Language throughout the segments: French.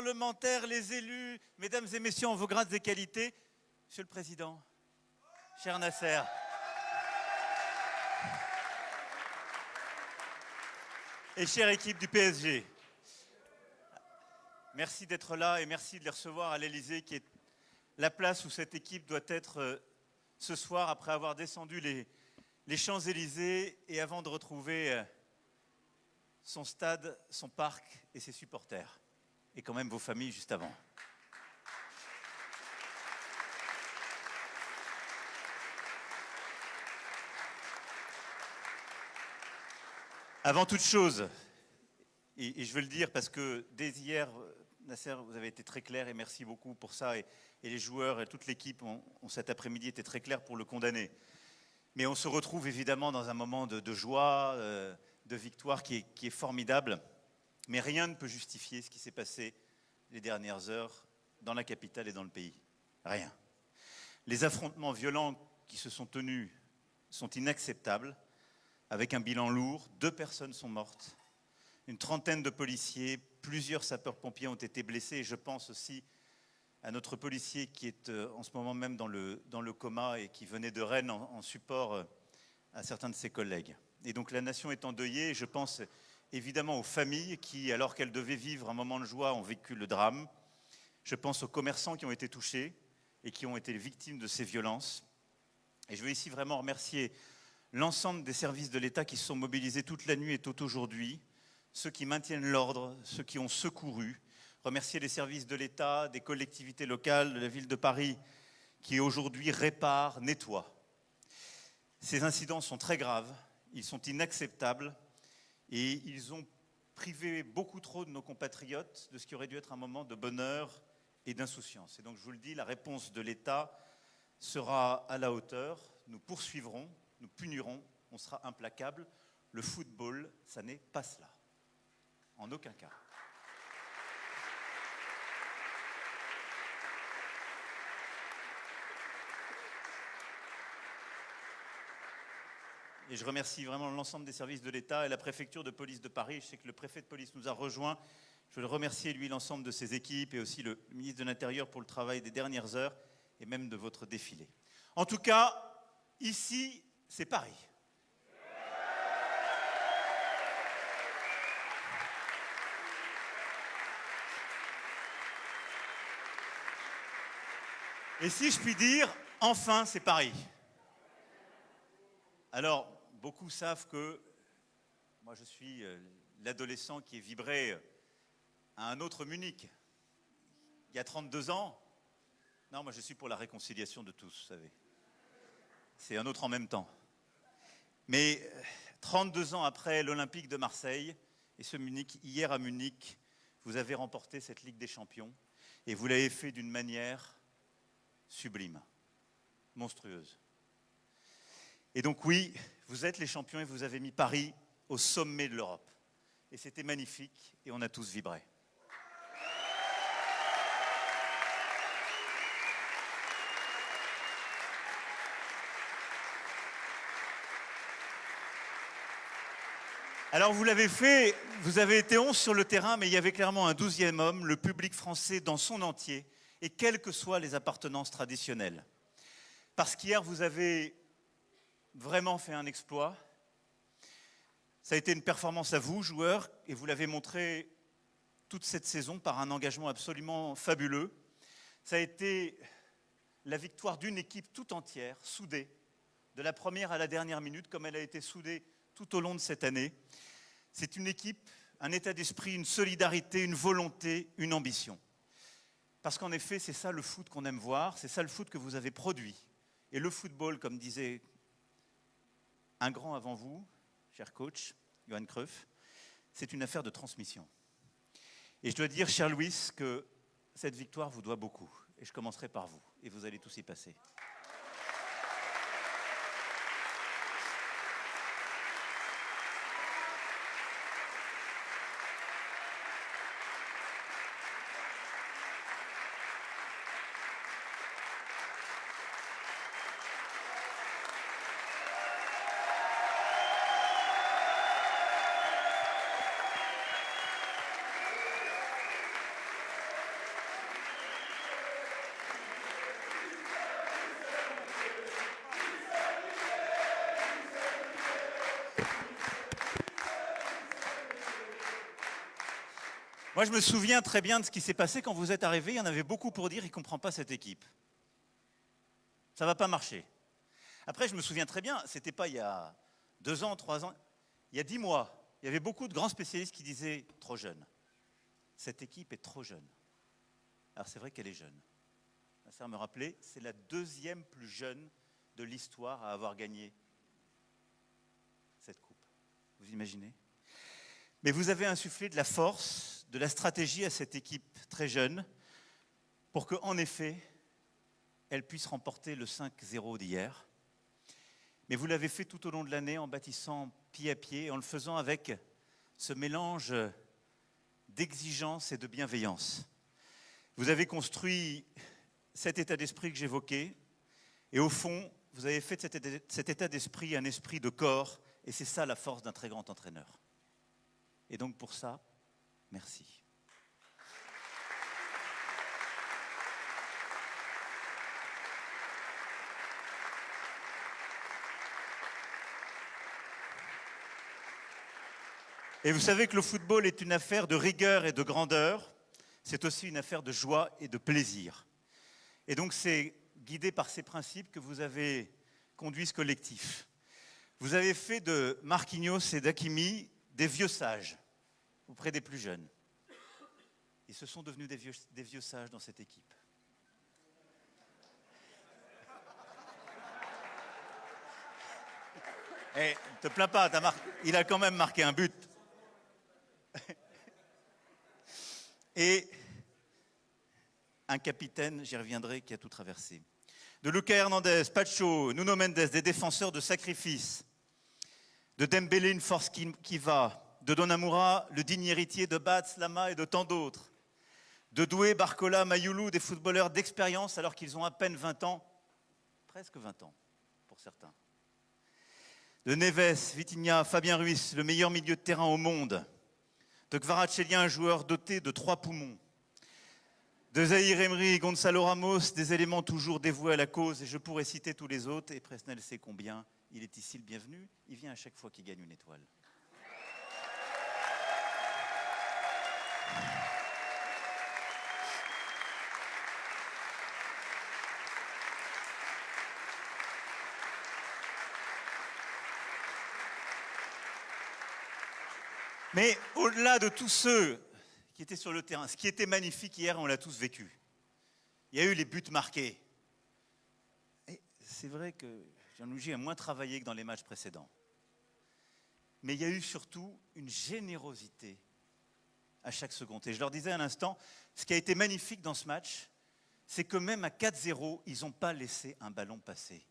parlementaires, les élus, mesdames et messieurs, en vos grades et qualités, Monsieur le Président, cher Nasser, et chère équipe du PSG, merci d'être là et merci de les recevoir à l'Élysée, qui est la place où cette équipe doit être ce soir, après avoir descendu les Champs-Élysées et avant de retrouver son stade, son parc et ses supporters. Et quand même vos familles juste avant. Avant toute chose, et je veux le dire parce que dès hier, Nasser, vous avez été très clair et merci beaucoup pour ça. Et les joueurs et toute l'équipe ont cet après-midi été très clairs pour le condamner. Mais on se retrouve évidemment dans un moment de joie, de victoire qui est formidable. Mais rien ne peut justifier ce qui s'est passé les dernières heures dans la capitale et dans le pays. Rien. Les affrontements violents qui se sont tenus sont inacceptables, avec un bilan lourd. 2 personnes sont mortes, une trentaine de policiers, plusieurs sapeurs-pompiers ont été blessés. Et je pense aussi à notre policier qui est en ce moment même dans le coma et qui venait de Rennes en support à certains de ses collègues. Et donc la nation est endeuillée. Et je pense évidemment aux familles qui, alors qu'elles devaient vivre un moment de joie, ont vécu le drame. Je pense aux commerçants qui ont été touchés et qui ont été victimes de ces violences. Et je veux ici vraiment remercier l'ensemble des services de l'État qui se sont mobilisés toute la nuit et tout aujourd'hui, ceux qui maintiennent l'ordre, ceux qui ont secouru, remercier les services de l'État, des collectivités locales, de la ville de Paris, qui aujourd'hui réparent, nettoient. Ces incidents sont très graves, ils sont inacceptables et ils ont privé beaucoup trop de nos compatriotes de ce qui aurait dû être un moment de bonheur et d'insouciance. Et donc je vous le dis, la réponse de l'État sera à la hauteur, nous poursuivrons, nous punirons, on sera implacable. Le football, ça n'est pas cela. En aucun cas. Et je remercie vraiment l'ensemble des services de l'État et la préfecture de police de Paris. Je sais que le préfet de police nous a rejoints. Je veux le remercier, lui, l'ensemble de ses équipes et aussi le ministre de l'Intérieur pour le travail des dernières heures et même de votre défilé. En tout cas, ici, c'est Paris. Et si je puis dire, enfin, c'est Paris. Alors, beaucoup savent que moi, je suis l'adolescent qui est vibré à un autre Munich. Il y a 32 ans. Non, moi, je suis pour la réconciliation de tous, vous savez. C'est un autre en même temps. Mais 32 ans après l'Olympique de Marseille et ce Munich, hier à Munich, vous avez remporté cette Ligue des Champions et vous l'avez fait d'une manière sublime, monstrueuse. Et donc oui, vous êtes les champions et vous avez mis Paris au sommet de l'Europe. Et c'était magnifique et on a tous vibré. Alors vous l'avez fait, vous avez été 11 sur le terrain, mais il y avait clairement un 12e homme, le public français dans son entier, et quelles que soient les appartenances traditionnelles. Parce qu'hier, vous avez vraiment fait un exploit. Ça a été une performance à vous, joueurs, et vous l'avez montré toute cette saison par un engagement absolument fabuleux. Ça a été la victoire d'une équipe tout entière, soudée, de la première à la dernière minute, comme elle a été soudée tout au long de cette année. C'est une équipe, un état d'esprit, une solidarité, une volonté, une ambition. Parce qu'en effet, c'est ça le foot qu'on aime voir, c'est ça le foot que vous avez produit. Et le football, comme disait un grand avant vous, cher coach, Johan Cruyff, c'est une affaire de transmission. Et je dois dire, cher Louis, que cette victoire vous doit beaucoup. Et je commencerai par vous, et vous allez tous y passer. Moi, je me souviens très bien de ce qui s'est passé quand vous êtes arrivé. Il y en avait beaucoup pour dire, il ne comprend pas cette équipe. Ça ne va pas marcher. Après, je me souviens très bien, c'était pas il y a 2 ans, 3 ans, il y a 10 mois, il y avait beaucoup de grands spécialistes qui disaient trop jeune. Cette équipe est trop jeune. Alors c'est vrai qu'elle est jeune. Ça me rappelait, c'est la 2e plus jeune de l'histoire à avoir gagné cette coupe. Vous imaginez? Mais vous avez insufflé de la force, de la stratégie à cette équipe très jeune pour qu'en effet, elle puisse remporter le 5-0 d'hier. Mais vous l'avez fait tout au long de l'année en bâtissant pied à pied, en le faisant avec ce mélange d'exigence et de bienveillance. Vous avez construit cet état d'esprit que j'évoquais, et au fond, vous avez fait de cet état d'esprit un esprit de corps, et c'est ça la force d'un très grand entraîneur. Et donc pour ça, merci. Et vous savez que le football est une affaire de rigueur et de grandeur, c'est aussi une affaire de joie et de plaisir. Et donc c'est guidé par ces principes que vous avez conduit ce collectif. Vous avez fait de Marquinhos et d'Hakimi des vieux sages auprès des plus jeunes. Ils se sont devenus des vieux sages dans cette équipe. Eh, ne te plains pas, il a quand même marqué un but. Et un capitaine, j'y reviendrai, qui a tout traversé. De Lucas Hernandez, Pacho, Nuno Mendes, des défenseurs de sacrifice. De Dembélé, une force qui va. De Donnarumma, le digne héritier de Bats, Lama et de tant d'autres. De Doué, Barcola, Mayoulou, des footballeurs d'expérience alors qu'ils ont à peine 20 ans. Presque 20 ans, pour certains. De Neves, Vitinha, Fabien Ruiz, le meilleur milieu de terrain au monde. De Kvaratskhelia, un joueur doté de 3 poumons. De Zahir Emery, Gonzalo Ramos, des éléments toujours dévoués à la cause, et je pourrais citer tous les autres, et Presnel sait combien. Il est ici le bienvenu, il vient à chaque fois qu'il gagne une étoile. Mais au-delà de tous ceux qui étaient sur le terrain, ce qui était magnifique hier, on l'a tous vécu. Il y a eu les buts marqués. Et c'est vrai que Gianluigi a moins travaillé que dans les matchs précédents. Mais il y a eu surtout une générosité à chaque seconde. Et je leur disais à l'instant, ce qui a été magnifique dans ce match, c'est que même à 4-0, ils n'ont pas laissé un ballon passer.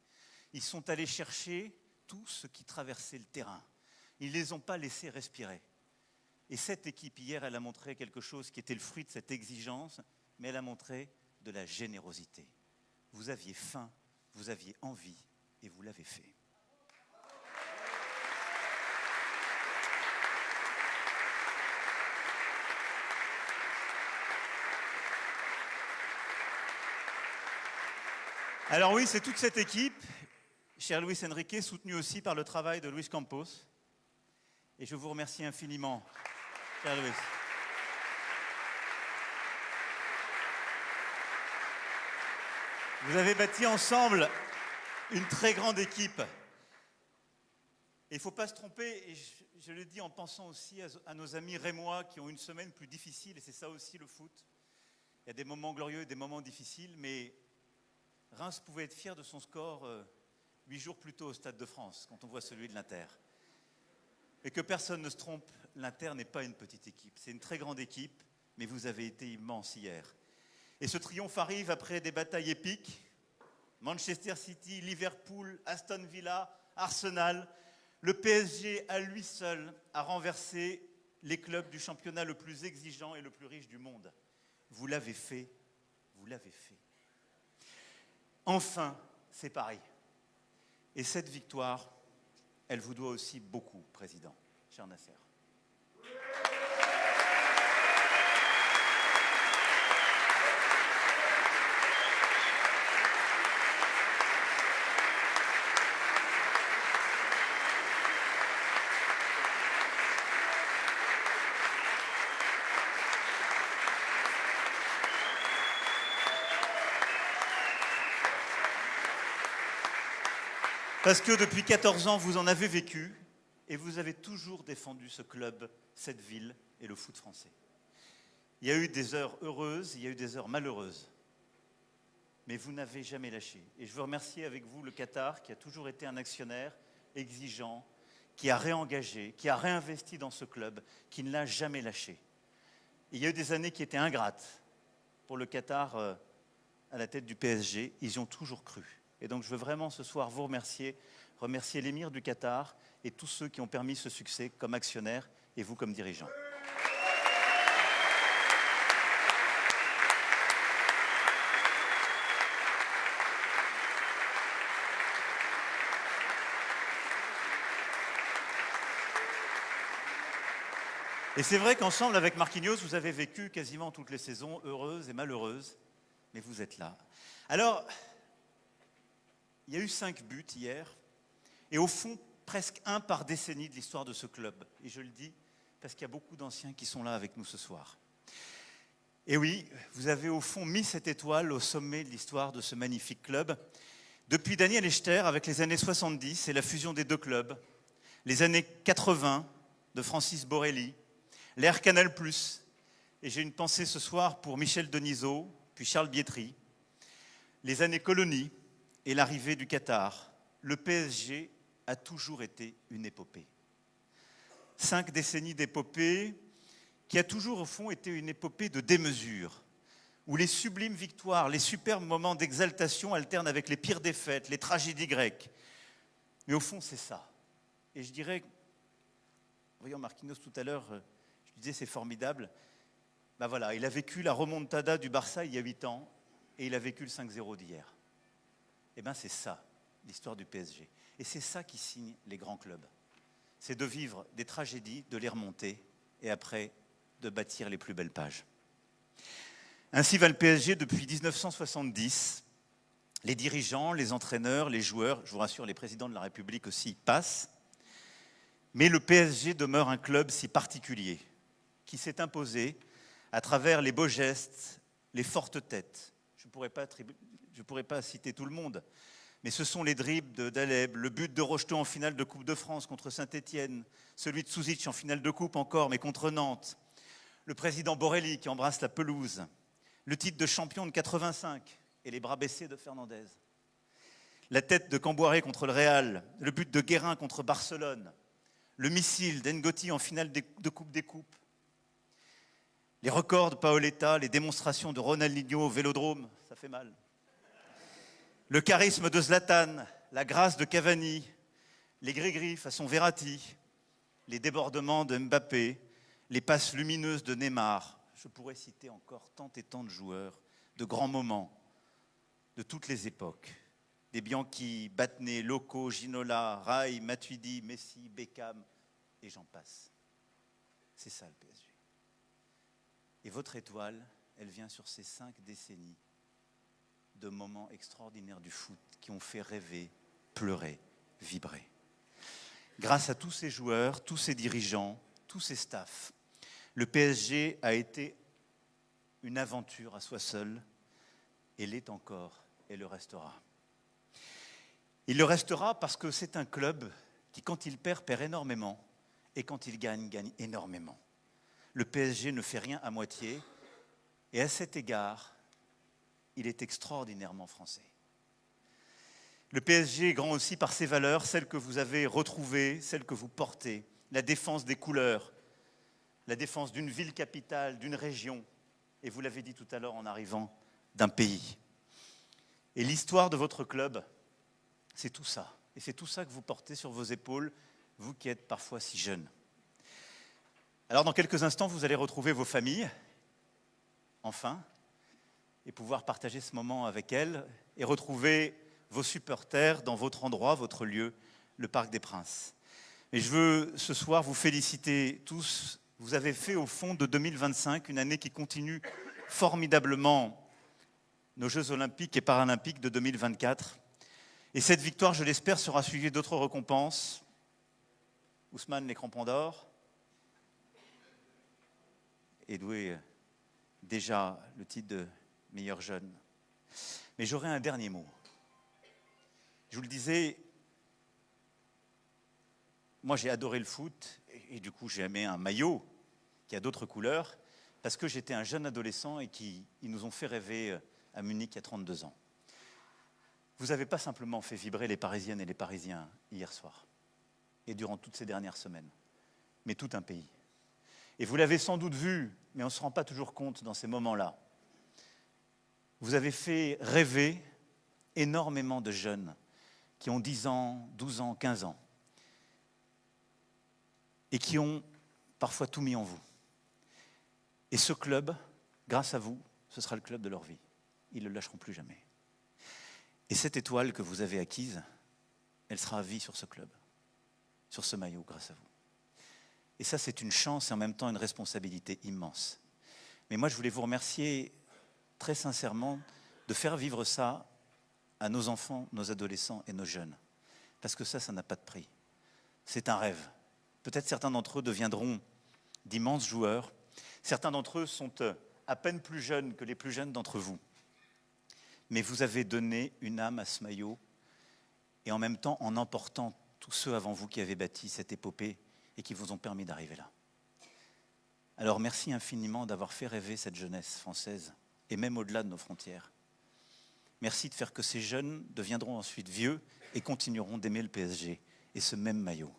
Ils sont allés chercher tout ce qui traversait le terrain. Ils ne les ont pas laissés respirer. Et cette équipe, hier, elle a montré quelque chose qui était le fruit de cette exigence, mais elle a montré de la générosité. Vous aviez faim, vous aviez envie, et vous l'avez fait. Alors oui, c'est toute cette équipe, cher Luis Enrique, soutenue aussi par le travail de Luis Campos. Et je vous remercie infiniment, cher Luis. Vous avez bâti ensemble une très grande équipe. Et il ne faut pas se tromper, et je le dis en pensant aussi à nos amis rémois qui ont une semaine plus difficile, et c'est ça aussi le foot. Il y a des moments glorieux et des moments difficiles, mais Reims pouvait être fier de son score 8 jours plus tôt au Stade de France, quand on voit celui de l'Inter. Et que personne ne se trompe, l'Inter n'est pas une petite équipe, c'est une très grande équipe, mais vous avez été immense hier. Et ce triomphe arrive après des batailles épiques. Manchester City, Liverpool, Aston Villa, Arsenal. Le PSG à lui seul a renversé les clubs du championnat le plus exigeant et le plus riche du monde. Vous l'avez fait, vous l'avez fait. Enfin, c'est Paris. Et cette victoire, elle vous doit aussi beaucoup, Président, cher Nasser. Parce que depuis 14 ans, vous en avez vécu et vous avez toujours défendu ce club, cette ville et le foot français. Il y a eu des heures heureuses, il y a eu des heures malheureuses. Mais vous n'avez jamais lâché. Et je veux remercier avec vous le Qatar, qui a toujours été un actionnaire exigeant, qui a réengagé, qui a réinvesti dans ce club, qui ne l'a jamais lâché. Et il y a eu des années qui étaient ingrates pour le Qatar à la tête du PSG. Ils y ont toujours cru. Et donc je veux vraiment ce soir vous remercier l'émir du Qatar et tous ceux qui ont permis ce succès comme actionnaires et vous comme dirigeants. Et c'est vrai qu'ensemble avec Marquinhos, vous avez vécu quasiment toutes les saisons heureuses et malheureuses, mais vous êtes là. Alors, il y a eu 5 buts hier, et au fond, presque un par décennie de l'histoire de ce club. Et je le dis parce qu'il y a beaucoup d'anciens qui sont là avec nous ce soir. Et oui, vous avez au fond mis cette étoile au sommet de l'histoire de ce magnifique club. Depuis Daniel Echter, avec les années 70 et la fusion des deux clubs, les années 80 de Francis Borrelli, l'ère Canal+, et j'ai une pensée ce soir pour Michel Denisot, puis Charles Bietri, les années colonie et l'arrivée du Qatar, le PSG a toujours été une épopée. 5 décennies d'épopée qui a toujours au fond été une épopée de démesure, où les sublimes victoires, les superbes moments d'exaltation alternent avec les pires défaites, les tragédies grecques. Mais au fond, c'est ça. Et je dirais, voyons Marquinhos tout à l'heure, je disais c'est formidable. Ben voilà, il a vécu la remontada du Barça il y a 8 ans et il a vécu le 5-0 d'hier. Eh bien c'est ça, l'histoire du PSG. Et c'est ça qui signe les grands clubs. C'est de vivre des tragédies, de les remonter et après de bâtir les plus belles pages. Ainsi va le PSG depuis 1970. Les dirigeants, les entraîneurs, les joueurs, je vous rassure, les présidents de la République aussi passent. Mais le PSG demeure un club si particulier, qui s'est imposé à travers les beaux gestes, les fortes têtes. Je ne pourrais pas citer tout le monde, mais ce sont les dribbles d'Aleb, le but de Rocheteau en finale de Coupe de France contre Saint-Étienne, celui de Souzic en finale de Coupe encore, mais contre Nantes, le président Borrelli qui embrasse la pelouse, le titre de champion de 85 et les bras baissés de Fernandez, la tête de Camboiré contre le Real, le but de Guérin contre Barcelone, le missile d'Engoti en finale de Coupe des Coupes, les records de Paoletta, les démonstrations de Ronaldinho au Vélodrome, ça fait mal. Le charisme de Zlatan, la grâce de Cavani, les gris-gris façon Verratti, les débordements de Mbappé, les passes lumineuses de Neymar. Je pourrais citer encore tant et tant de joueurs, de grands moments, de toutes les époques. Des Bianchi, Battenet, Loco, Ginola, Rai, Matuidi, Messi, Beckham, et j'en passe. C'est ça le PSG. Et votre étoile, elle vient sur ces 5 décennies de moments extraordinaires du foot qui ont fait rêver, pleurer, vibrer. Grâce à tous ces joueurs, tous ces dirigeants, tous ces staffs, le PSG a été une aventure à soi seul et l'est encore et le restera. Il le restera parce que c'est un club qui, quand il perd, perd énormément et quand il gagne, gagne énormément. Le PSG ne fait rien à moitié et à cet égard, il est extraordinairement français. Le PSG est grand aussi par ses valeurs, celles que vous avez retrouvées, celles que vous portez, la défense des couleurs, la défense d'une ville capitale, d'une région, et vous l'avez dit tout à l'heure en arrivant, d'un pays. Et l'histoire de votre club, c'est tout ça. Et c'est tout ça que vous portez sur vos épaules, vous qui êtes parfois si jeunes. Alors dans quelques instants, vous allez retrouver vos familles, enfin, et pouvoir partager ce moment avec elles, et retrouver vos supporters dans votre endroit, votre lieu, le Parc des Princes. Et je veux ce soir vous féliciter tous. Vous avez fait au fond de 2025 une année qui continue formidablement nos Jeux Olympiques et Paralympiques de 2024. Et cette victoire, je l'espère, sera suivie d'autres récompenses. Ousmane, les crampons d'or. Edoué, déjà le titre de meilleur jeune. Mais j'aurai un dernier mot. Je vous le disais, moi j'ai adoré le foot, et du coup j'ai aimé un maillot qui a d'autres couleurs, parce que j'étais un jeune adolescent et ils nous ont fait rêver à Munich il y a 32 ans. Vous n'avez pas simplement fait vibrer les Parisiennes et les Parisiens hier soir, et durant toutes ces dernières semaines, mais tout un pays. Et vous l'avez sans doute vu, mais on ne se rend pas toujours compte dans ces moments-là. Vous avez fait rêver énormément de jeunes qui ont 10 ans, 12 ans, 15 ans, et qui ont parfois tout mis en vous. Et ce club, grâce à vous, ce sera le club de leur vie. Ils ne le lâcheront plus jamais. Et cette étoile que vous avez acquise, elle sera à vie sur ce club, sur ce maillot, grâce à vous. Et ça, c'est une chance et en même temps une responsabilité immense. Mais moi, je voulais vous remercier très sincèrement de faire vivre ça à nos enfants, nos adolescents et nos jeunes. Parce que ça n'a pas de prix. C'est un rêve. Peut-être certains d'entre eux deviendront d'immenses joueurs. Certains d'entre eux sont à peine plus jeunes que les plus jeunes d'entre vous. Mais vous avez donné une âme à ce maillot et en même temps en emportant tous ceux avant vous qui avaient bâti cette épopée et qui vous ont permis d'arriver là. Alors merci infiniment d'avoir fait rêver cette jeunesse française et même au-delà de nos frontières. Merci de faire que ces jeunes deviendront ensuite vieux et continueront d'aimer le PSG et ce même maillot.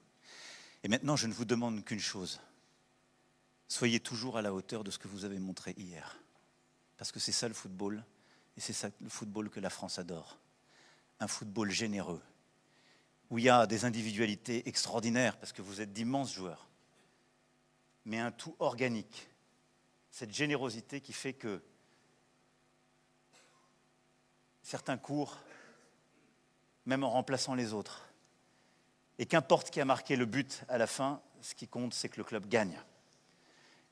Et maintenant, je ne vous demande qu'une chose. Soyez toujours à la hauteur de ce que vous avez montré hier. Parce que c'est ça le football, et c'est ça le football que la France adore. Un football généreux, où il y a des individualités extraordinaires, parce que vous êtes d'immenses joueurs, mais un tout organique. Cette générosité qui fait que certains courent, même en remplaçant les autres. Et qu'importe qui a marqué le but à la fin, ce qui compte, c'est que le club gagne.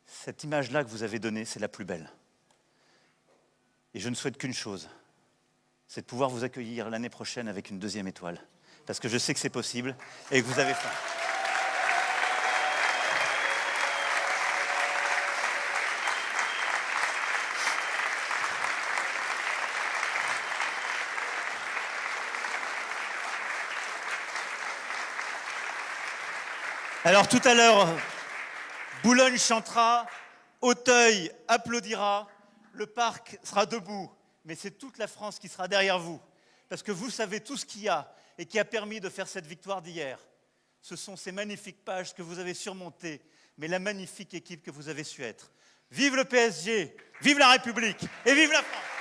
Cette image-là que vous avez donnée, c'est la plus belle. Et je ne souhaite qu'une chose, c'est de pouvoir vous accueillir l'année prochaine avec une deuxième étoile. Parce que je sais que c'est possible et que vous avez faim. Alors tout à l'heure, Boulogne chantera, Auteuil applaudira, le parc sera debout, mais c'est toute la France qui sera derrière vous, parce que vous savez tout ce qu'il y a et qui a permis de faire cette victoire d'hier. Ce sont ces magnifiques pages que vous avez surmontées, mais la magnifique équipe que vous avez su être. Vive le PSG, vive la République et vive la France!